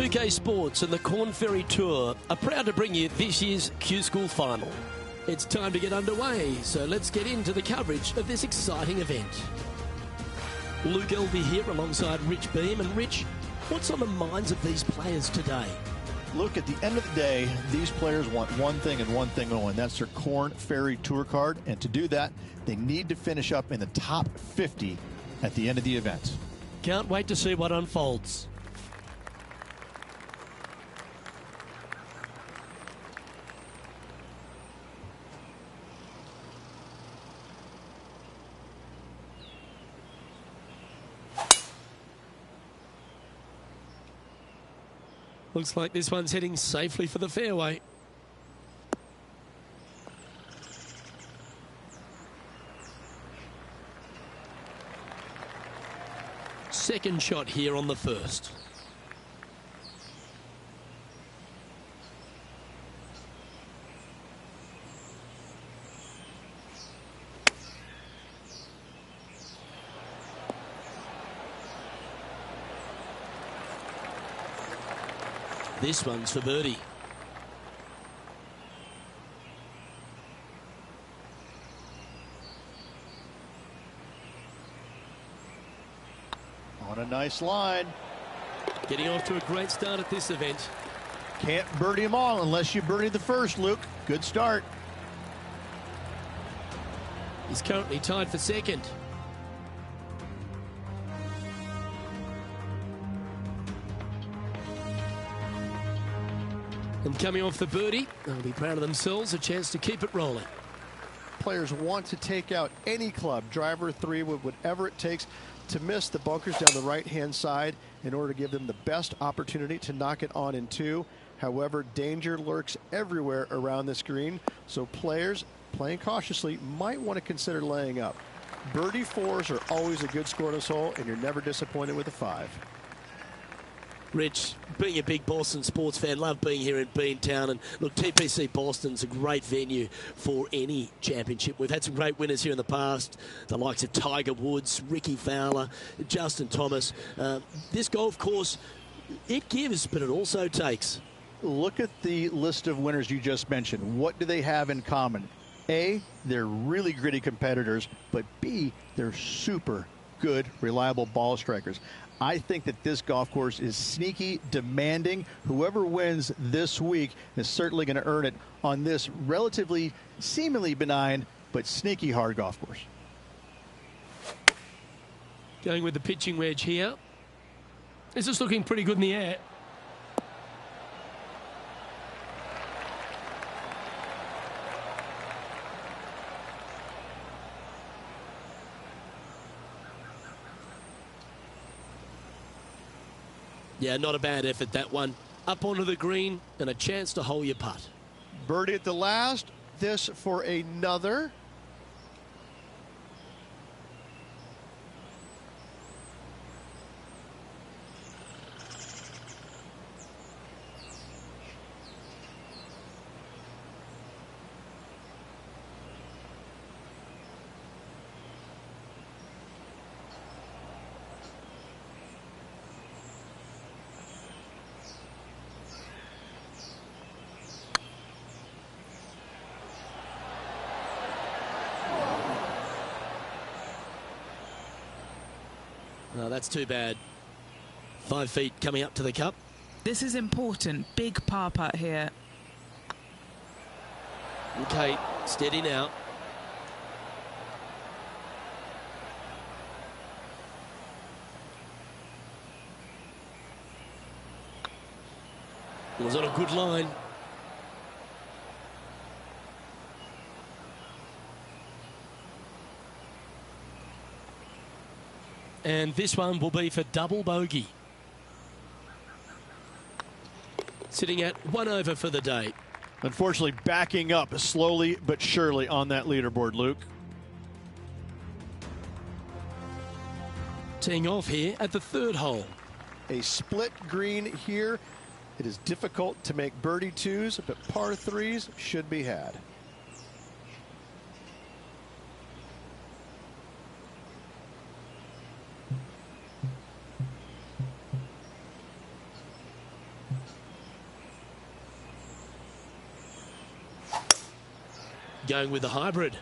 2K Sports and the Corn Ferry Tour are proud to bring you this year's Q School Final. It's time to get underway, so let's get into the coverage of this exciting event. Luke Elvey here alongside Rich Beam. And Rich, what's on the minds of these players today? Look, at the end of the day, these players want one thing and one thing only, and that's their Corn Ferry Tour card. And to do that, they need to finish up in the top 50 at the end of the event. Can't wait to see what unfolds. Looks like this one's heading safely for the fairway. Second shot here on the first. This one's for birdie. On a nice line. Getting off to a great start at this event. Can't birdie them all unless you birdie the first, Luke. Good start. He's currently tied for second. And coming off the birdie, they'll be proud of themselves, a chance to keep it rolling. Players want to take out any club, driver, three wood, whatever it takes to miss the bunkers down the right-hand side in order to give them the best opportunity to knock it on in two. However, danger lurks everywhere around this green, so players playing cautiously might want to consider laying up. Birdie fours are always a good score on this hole, and you're never disappointed with a five. Rich, being a big Boston sports fan, love being here in Beantown. And look, TPC Boston's a great venue for any championship. We've had some great winners here in the past, the likes of Tiger Woods, Ricky Fowler, Justin Thomas. This golf course, it gives, but it also takes. Look at the list of winners you just mentioned. What do they have in common? A, they're really gritty competitors, but B, they're super good, reliable ball strikers. I think that this golf course is sneaky, demanding. Whoever wins this week is certainly going to earn it on this relatively, seemingly benign, but sneaky hard golf course. Going with the pitching wedge here. This is looking pretty good in the air. Yeah, not a bad effort, that one. Up onto the green and a chance to hole your putt. Birdie at the last. This for another. No, that's too bad. 5 feet coming up to the cup. This is important. Big par putt here. Okay, steady now. It was on a good line. And this one will be for double bogey. Sitting at 1 over for the day. Unfortunately, backing up slowly but surely on that leaderboard, Luke. Teeing off here at the third hole. A split green here. It is difficult to make birdie twos, but par threes should be had. going with the hybrid.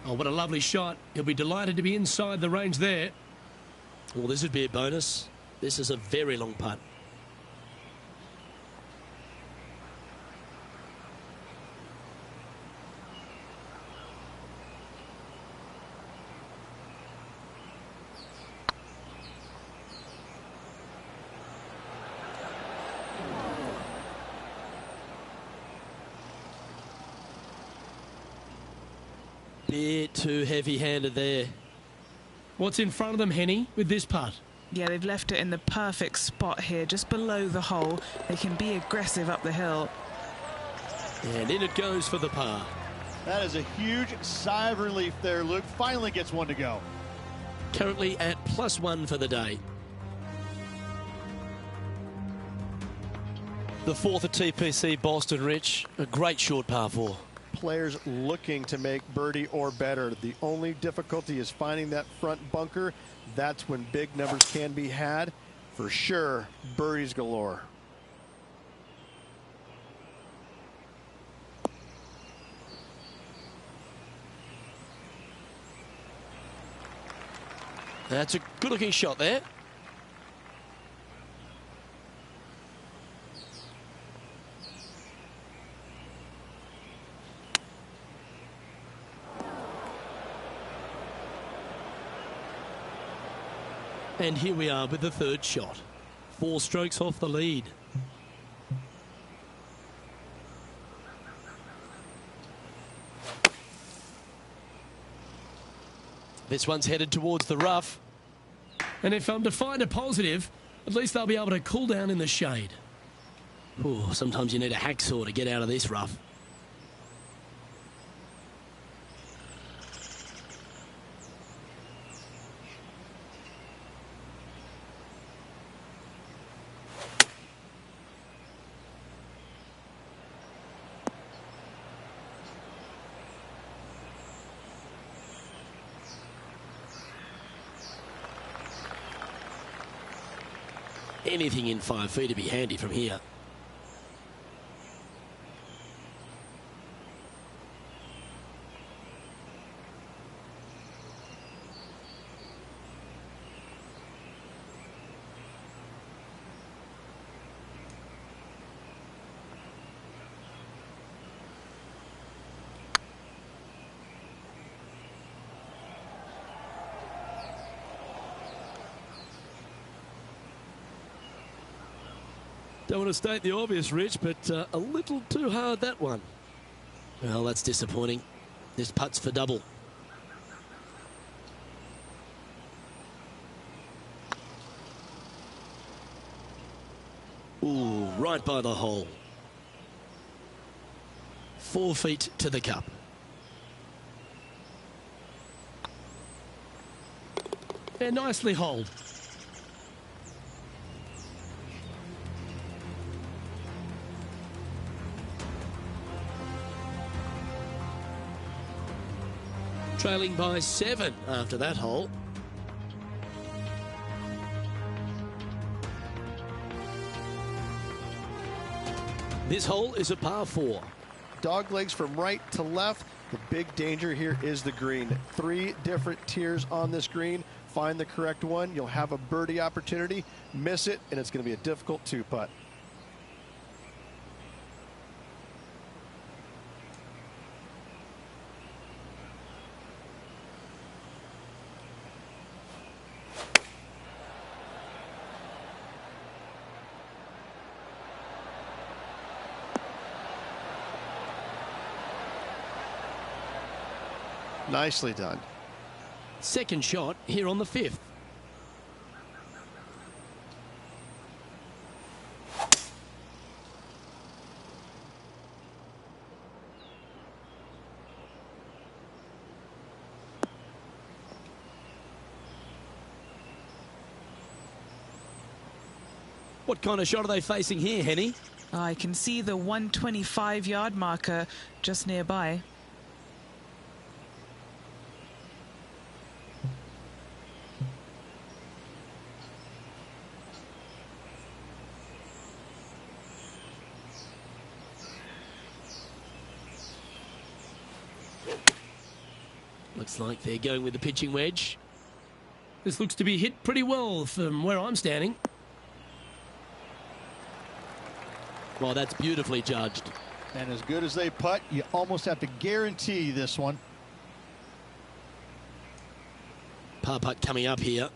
Oh, what a lovely shot. He'll be delighted to be inside the range there. Well, this would be a bonus. This is a very long putt. Bit too heavy-handed there. What's in front of them, Henny, with this putt? Yeah, they've left it in the perfect spot here, just below the hole. They can be aggressive up the hill. And in it goes for the par. That is a huge sigh of relief there, Luke. Finally gets one to go. Currently at +1 for the day. The fourth at TPC Boston, Rich. A great short par 4. Players looking to make birdie or better. The only difficulty is finding that front bunker. That's when big numbers can be had. For sure, birdies galore. That's a good-looking shot there. And here we are with the third shot. 4 strokes off the lead. This one's headed towards the rough. And if I'm to find a positive, at least they'll be able to cool down in the shade. Ooh, sometimes you need a hacksaw to get out of this rough. Anything in 5 feet to be handy from here. Don't want to state the obvious, Rich, but a little too hard, that one. Well, that's disappointing. This putt's for double. Ooh, right by the hole. 4 feet to the cup. They're nicely holed. Trailing by 7 after that hole. This hole is a par 4. Dog legs from right to left. The big danger here is the green. 3 different tiers on this green. Find the correct one. You'll have a birdie opportunity. Miss it, and it's going to be a difficult 2-putt. Nicely done. Second shot here on the 5th. What kind of shot are they facing here, Henny? I can see the 125-yard marker just nearby. Looks like they're going with the pitching wedge. This looks to be hit pretty well from where I'm standing. Well, that's beautifully judged. And as good as they putt, you almost have to guarantee this one. Par putt coming up here.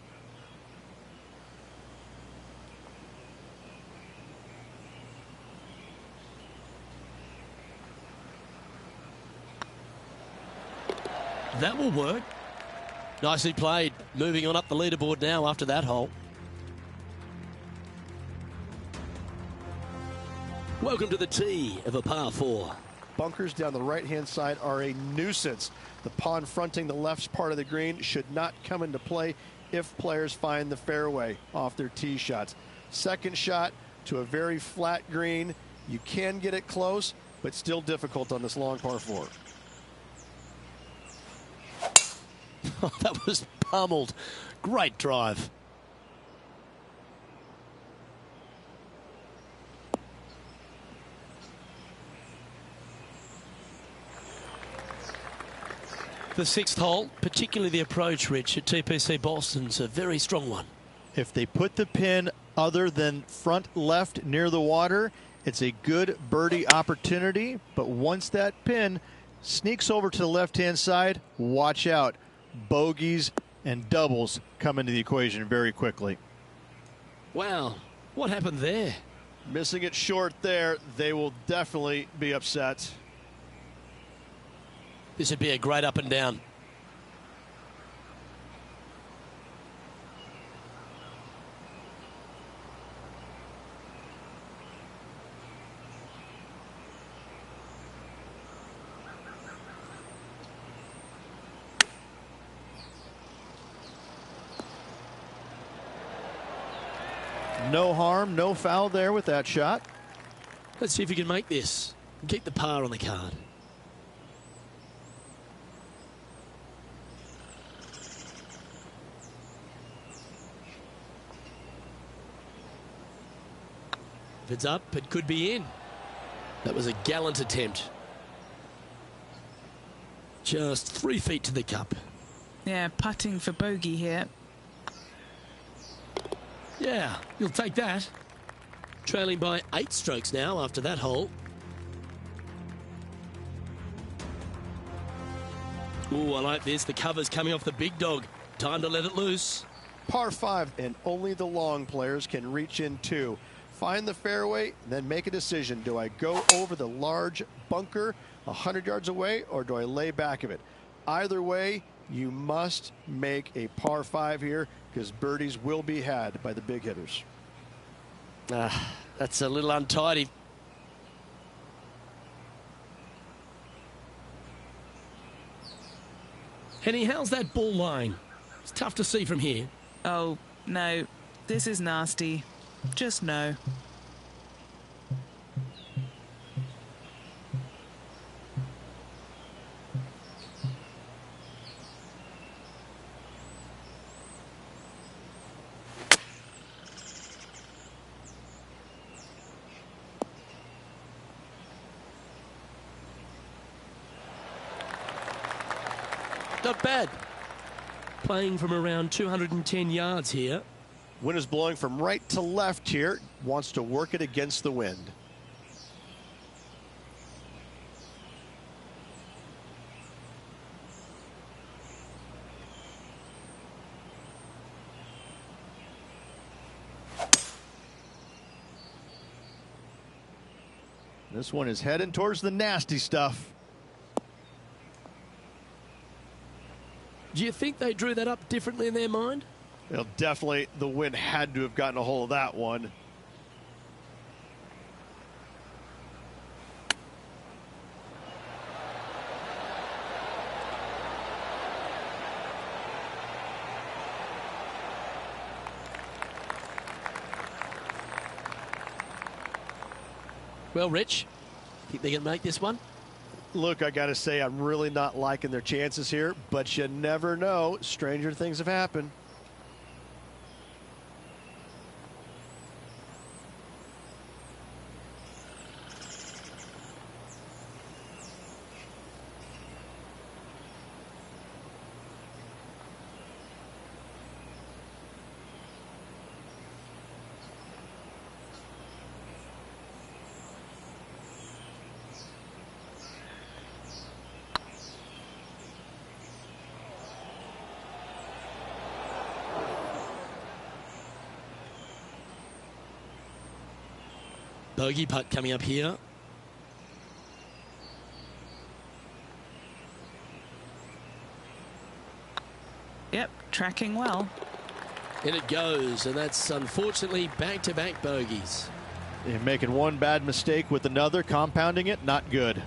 That will work. Nicely played. Moving on up the leaderboard now after that hole. Welcome to the tee of a par 4. Bunkers down the right-hand side are a nuisance. The pond fronting the left part of the green should not come into play if players find the fairway off their tee shots. Second shot to a very flat green. You can get it close, but still difficult on this long par 4. That was pummeled. Great drive. The sixth hole, particularly the approach, Rich, at TPC Boston's a very strong one. If they put the pin other than front left near the water, it's a good birdie opportunity. But once that pin sneaks over to the left-hand side, watch out. Bogeys and doubles come into the equation very quickly. Wow, what happened there? Missing it short there, they will definitely be upset. This would be a great up and down. No harm, no foul there with that shot. Let's see if we can make this and keep the par on the card. If it's up, it could be in. That was a gallant attempt. Just 3 feet to the cup. Yeah, putting for bogey here. Yeah, you'll take that. Trailing by 8 strokes now after that hole. Ooh, I like this. The cover's coming off the big dog. Time to let it loose. Par 5, and only the long players can reach in 2. Find the fairway, then make a decision. Do I go over the large bunker 100 yards away, or do I lay back of it? Either way, you must make a par 5 here, because birdies will be had by the big hitters. That's a little untidy. Henny, how's that ball lying? It's tough to see from here. Oh, no. This is nasty. Just no. Not bad. Playing from around 210 yards here. Wind is blowing from right to left here. Wants to work it against the wind. This one is heading towards the nasty stuff. Do you think they drew that up differently in their mind? Well, definitely the wind had to have gotten a hold of that one. Well, Rich, think they can make this one? Look, I got to say, I'm really not liking their chances here, but you never know. Stranger things have happened. Bogey putt coming up here. Yep, tracking well. In it goes, and that's unfortunately back-to-back bogeys. You're making one bad mistake with another, compounding it, not good.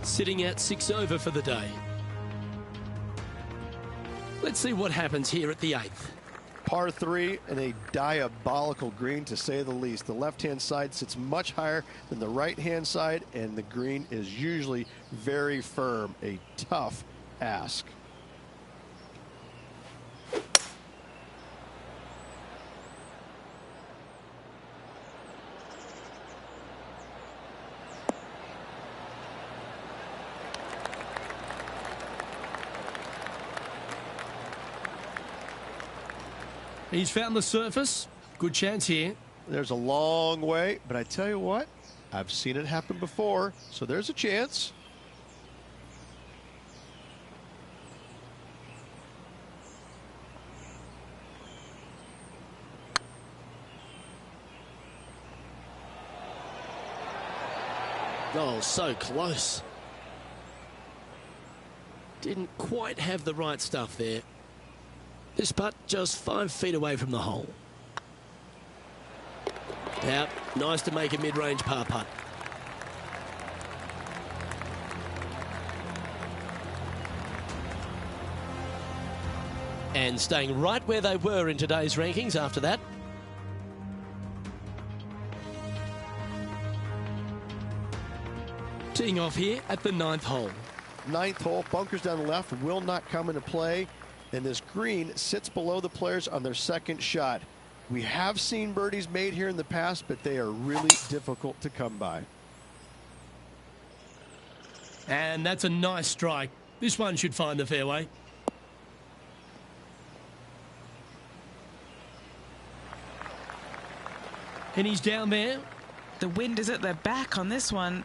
Sitting at 6 over for the day. Let's see what happens here at the 8th. Par 3 and a diabolical green, to say the least. The left-hand side sits much higher than the right-hand side, and the green is usually very firm. A tough ask. He's found the surface. Good chance here. There's a long way, but I tell you what, I've seen it happen before, so there's a chance. Oh, so close. Didn't quite have the right stuff there. This putt just 5 feet away from the hole. Out. Nice to make a mid-range par putt. And staying right where they were in today's rankings after that. Teeing off here at the 9th hole. 9th hole, bunkers down the left will not come into play, and this green sits below the players on their second shot. We have seen birdies made here in the past, but they are really difficult to come by. And that's a nice strike. This one should find the fairway. And he's down there. The wind is at their back on this one.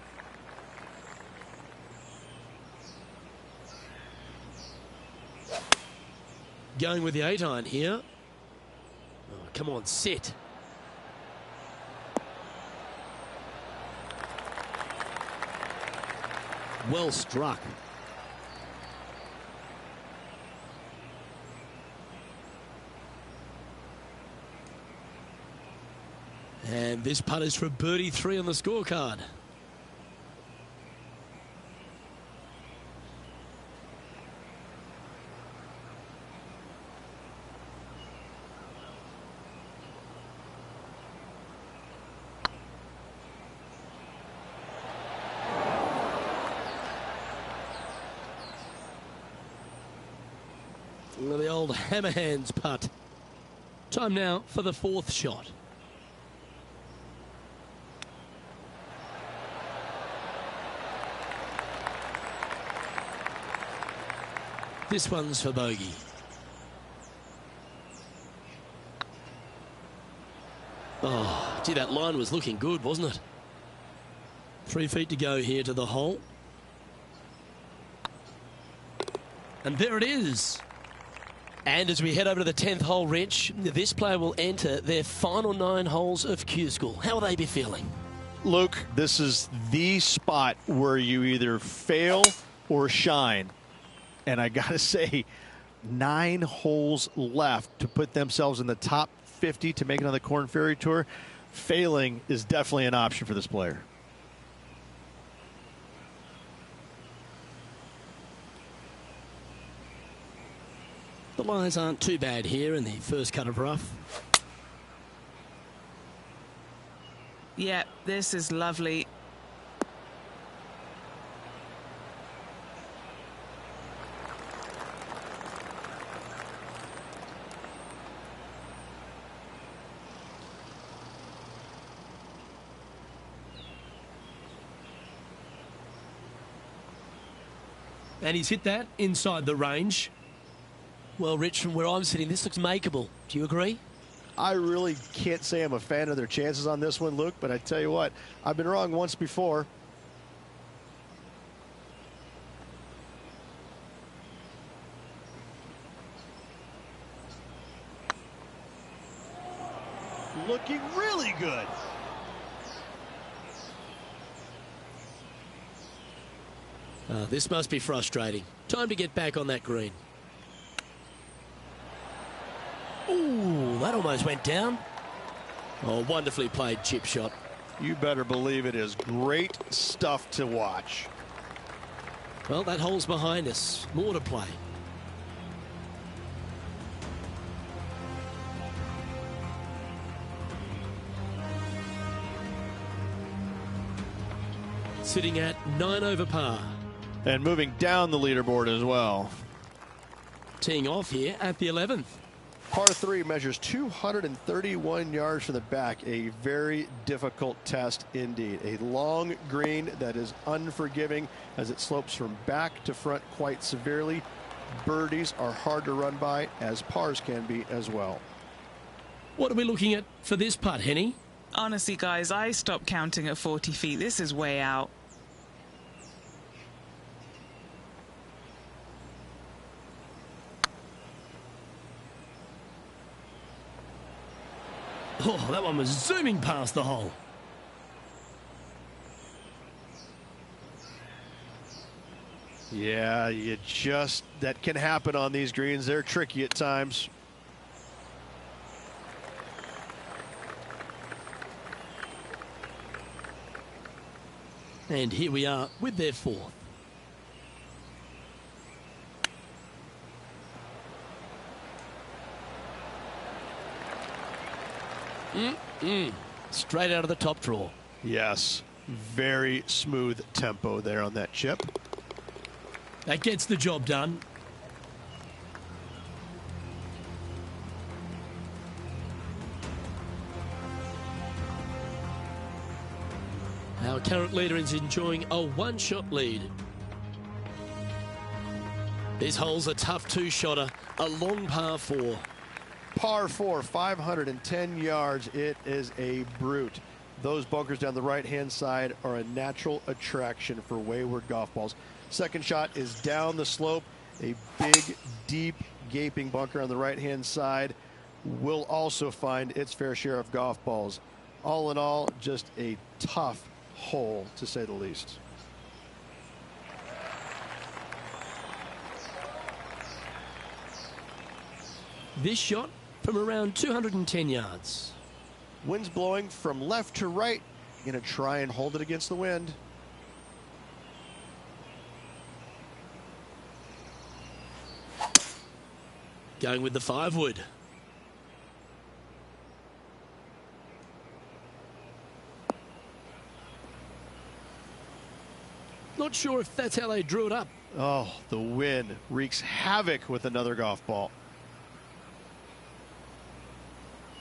Going with the 8-iron here. Oh, come on, sit. Well struck. And this putt is for birdie 3 on the scorecard. The old hammer hands putt. Time now for the 4th shot. This one's for bogey. Oh, gee, that line was looking good, wasn't it? 3 feet to go here to the hole. And there it is. And as we head over to the 10th hole, Rich, this player will enter their final 9 holes of Q School. How will they be feeling? Luke, this is the spot where you either fail or shine. And I got to say, 9 holes left to put themselves in the top 50 to make it on the Korn Ferry Tour. Failing is definitely an option for this player. The lies aren't too bad here in the first cut of rough. Yeah, this is lovely. And he's hit that inside the range. Well, Rich, from where I'm sitting, this looks makeable. Do you agree? I really can't say I'm a fan of their chances on this one, Luke, but I tell you what, I've been wrong once before. Looking really good. This must be frustrating. Time to get back on that green. Ooh, that almost went down. Oh, wonderfully played chip shot. You better believe it is great stuff to watch. Well, that hole's behind us. More to play. Sitting at 9 over par. And moving down the leaderboard as well. Teeing off here at the 11th. Par 3 measures 231 yards from the back. A very difficult test indeed. A long green that is unforgiving as it slopes from back to front quite severely. Birdies are hard to run by, as pars can be as well. What are we looking at for this putt, Henny? Honestly, guys, I stopped counting at 40 feet. This is way out. Oh, that one was zooming past the hole. Yeah, that can happen on these greens. They're tricky at times. And here we are with their fourth. Straight out of the top drawer. Yes, very smooth tempo there on that chip. That gets the job done. Our current leader is enjoying a one-shot lead. This hole's a tough two-shotter, a long par 4. Par 4, 510 yards. It is a brute. Those bunkers down the right-hand side are a natural attraction for wayward golf balls. Second shot is down the slope. A big, deep, gaping bunker on the right-hand side will also find its fair share of golf balls. All in all, just a tough hole, to say the least. This shot from around 210 yards. Wind's blowing from left to right. Going to try and hold it against the wind. Going with the 5-wood. Not sure if that's how they drew it up. Oh, the wind wreaks havoc with another golf ball.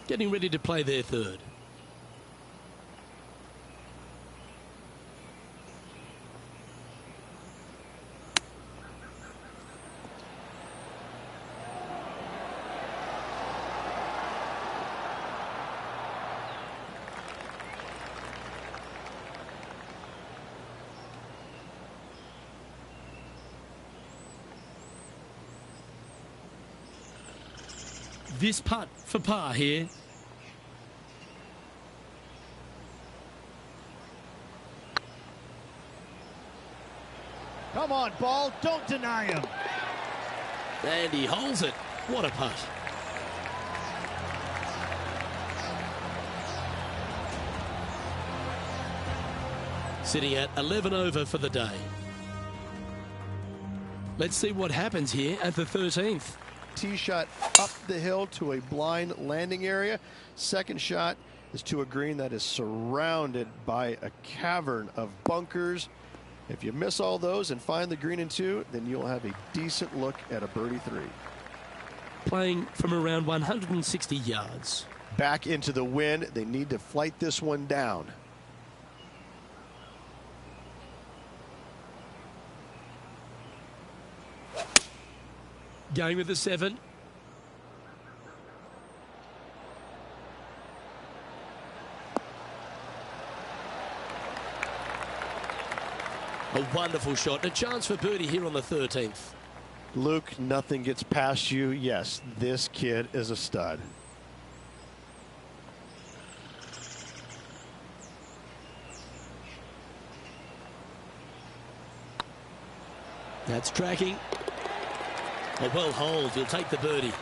Getting ready to play their third. This putt for par here. Come on, ball. Don't deny him. And he holds it. What a putt. Sitting at 11 over for the day. Let's see what happens here at the 13th. tee shot up the hill to a blind landing area. Second shot is to a green that is surrounded by a cavern of bunkers. If you miss all those and find the green in 2, then you'll have a decent look at a birdie 3. Playing from around 160 yards. Back into the wind. They need to flight this one down. Going with the 7. A wonderful shot. A chance for birdie here on the 13th. Luke, nothing gets past you. Yes, this kid is a stud. That's tracking. A well hold. He'll take the birdie.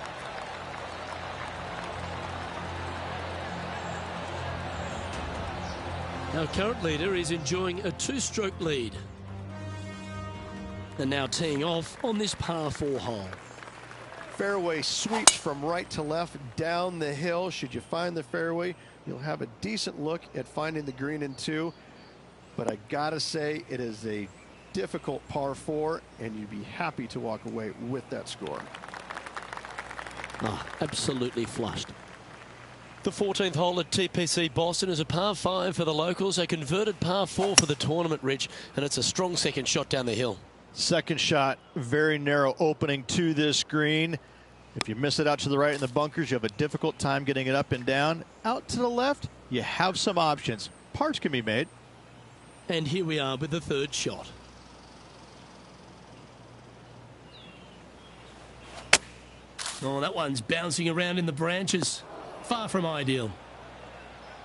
Our current leader is enjoying a 2-stroke lead. And now teeing off on this par 4 hole. Fairway sweeps from right to left down the hill. Should you find the fairway, you'll have a decent look at finding the green in 2. But I gotta say, it is a difficult par 4, and you'd be happy to walk away with that score. Absolutely flushed. The 14th hole at TPC Boston is a par 5 for the locals, a converted par 4 for the tournament, Rich, and it's a strong second shot down the hill. Second shot, very narrow opening to this green. If you miss it out to the right in the bunkers, you have a difficult time getting it up and down. Out to the left, you have some options. Pars can be made. And here we are with the 3rd shot. Oh, that one's bouncing around in the branches. Far from ideal.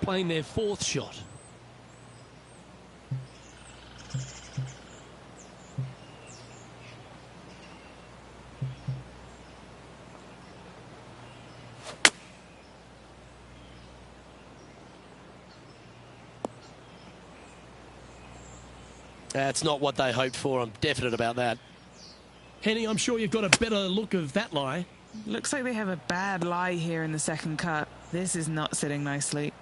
Playing their 4th shot. That's not what they hoped for. I'm definite about that. Henny, I'm sure you've got a better look of that lie. Looks like they have a bad lie here in the second cut. This is not sitting nicely.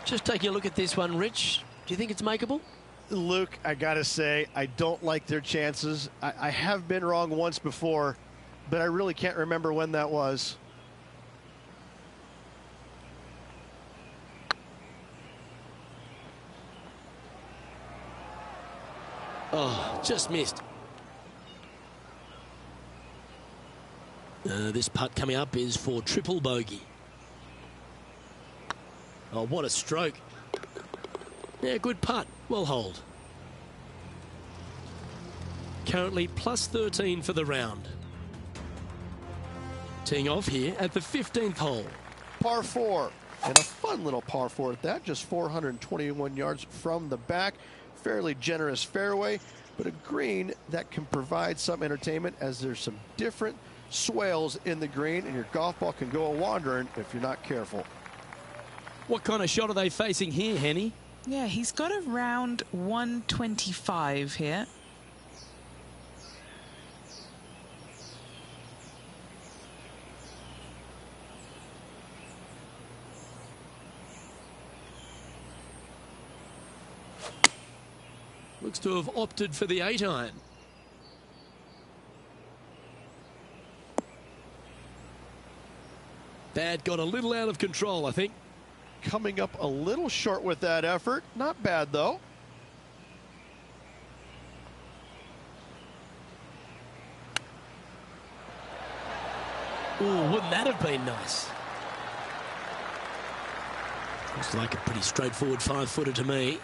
Just taking a look at this one, Rich. Do you think it's makeable? Luke, I gotta say, I don't like their chances. I have been wrong once before, but I really can't remember when that was. Oh, just missed. This putt coming up is for triple bogey. Oh, what a stroke. Yeah, good putt. Well hold. Currently plus 13 for the round. Teeing off here at the 15th hole. Par 4, and a fun little par 4 at that, just 421 yards from the back. Fairly generous fairway, but a green that can provide some entertainment as there's some different swales in the green, and your golf ball can go a-wandering if you're not careful. What kind of shot are they facing here, Henny? Yeah, he's got around 125 here. Looks to have opted for the 8-iron. That got a little out of control, I think. Coming up a little short with that effort. Not bad, though. Oh, wouldn't that have been nice? Looks like a pretty straightforward 5-footer to me.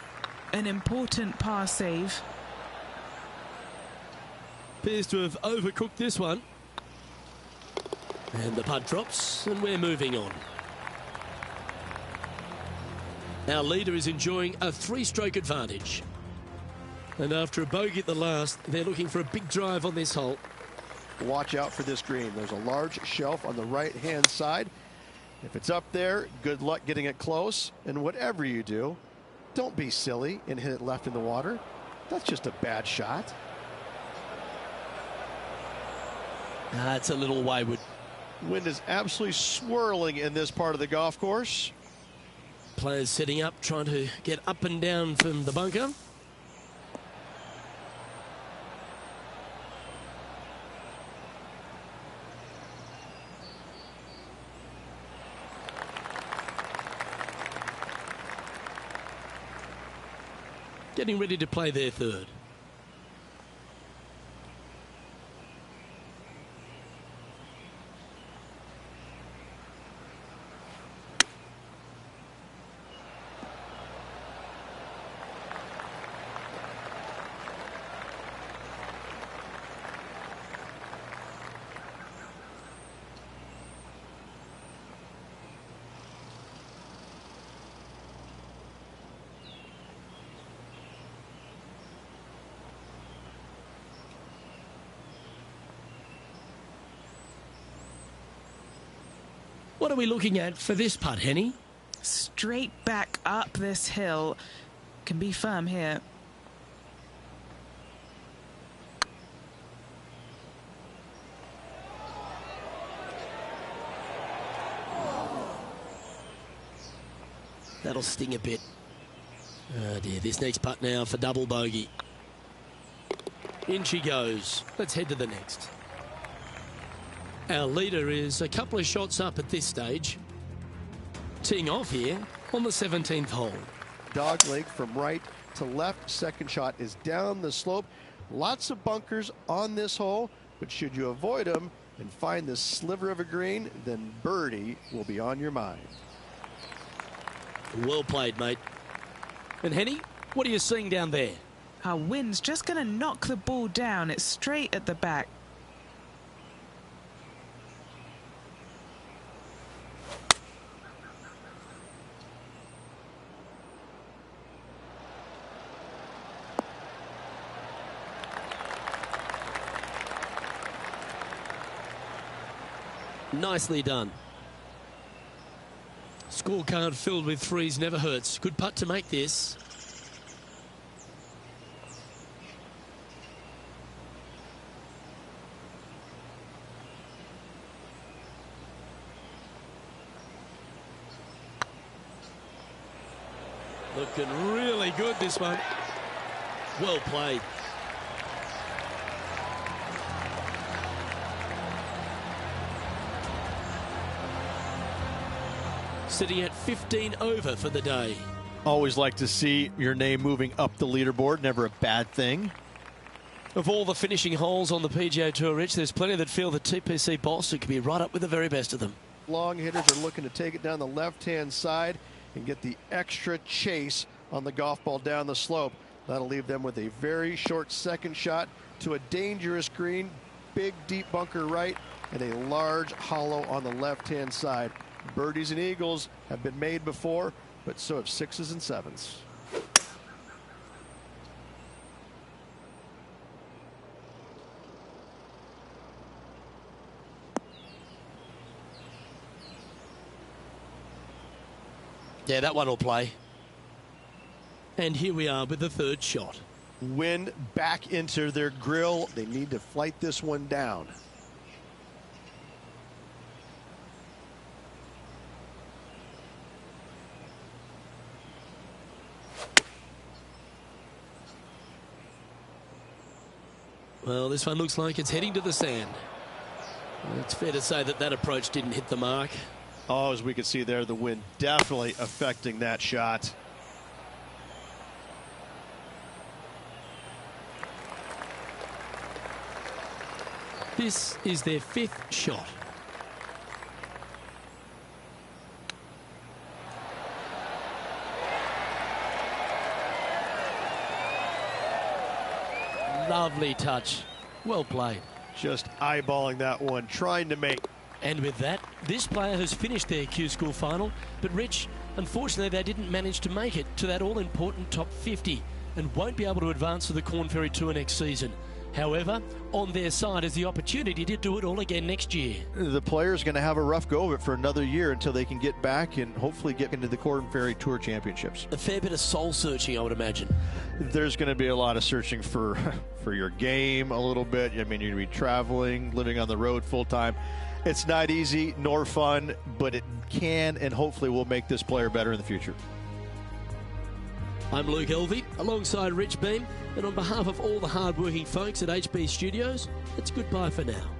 An important par save. Appears to have overcooked this one. And the putt drops, and we're moving on. Our leader is enjoying a 3-stroke advantage. And after a bogey at the last, they're looking for a big drive on this hole. Watch out for this green. There's a large shelf on the right-hand side. If it's up there, good luck getting it close. And whatever you do, don't be silly and hit it left in the water. That's just a bad shot. It's a little wayward. Wind is absolutely swirling in this part of the golf course. Players setting up, trying to get up and down from the bunker. Getting ready to play their third. What are we looking at for this putt, Henny? Straight back up this hill. Can be firm here. That'll sting a bit. Oh dear, this next putt now for double bogey. In she goes. Let's head to the next. Our leader is a couple of shots up at this stage. Teeing off here on the 17th hole. Dog leg from right to left. Second shot is down the slope. Lots of bunkers on this hole, but should you avoid them and find this sliver of a green, then birdie will be on your mind. Well played, mate. And Henny, what are you seeing down there? Our wind's just going to knock the ball down. It's straight at the back. Nicely done. Scorecard filled with threes never hurts. Good putt to make this. Looking really good, this one. Well played. Sitting at 15 over for the day. Always like to see your name moving up the leaderboard. Never a bad thing. Of all the finishing holes on the PGA Tour, Rich, there's plenty that feel that TPC Boston could be right up with the very best of them. Long hitters are looking to take it down the left-hand side and get the extra chase on the golf ball down the slope. That'll leave them with a very short second shot to a dangerous green, big deep bunker right, and a large hollow on the left-hand side. Birdies and eagles have been made before, but so have sixes and sevens. Yeah, that one will play. And here we are with the third shot. Wind back into their grill. They need to flight this one down. Well, this one looks like it's heading to the sand. It's fair to say that that approach didn't hit the mark. Oh, as we can see there, the wind definitely affecting that shot. This is their fifth shot. Lovely touch. Well played. Just eyeballing that one, trying to make. And with that, this player has finished their Q School final. But Rich, unfortunately, they didn't manage to make it to that all-important top 50 and won't be able to advance to the Corn Ferry Tour next season. However, on their side is the opportunity to do it all again next year. The player's going to have a rough go of it for another year until they can get back and hopefully get into the Korn Ferry Tour Championships. A fair bit of soul searching, I would imagine. There's going to be a lot of searching for your game a little bit. I mean, you're going to be traveling, living on the road full time. It's not easy nor fun, but it can and hopefully will make this player better in the future. I'm Luke Elvey, alongside Rich Beam, and on behalf of all the hard-working folks at HB Studios, it's goodbye for now.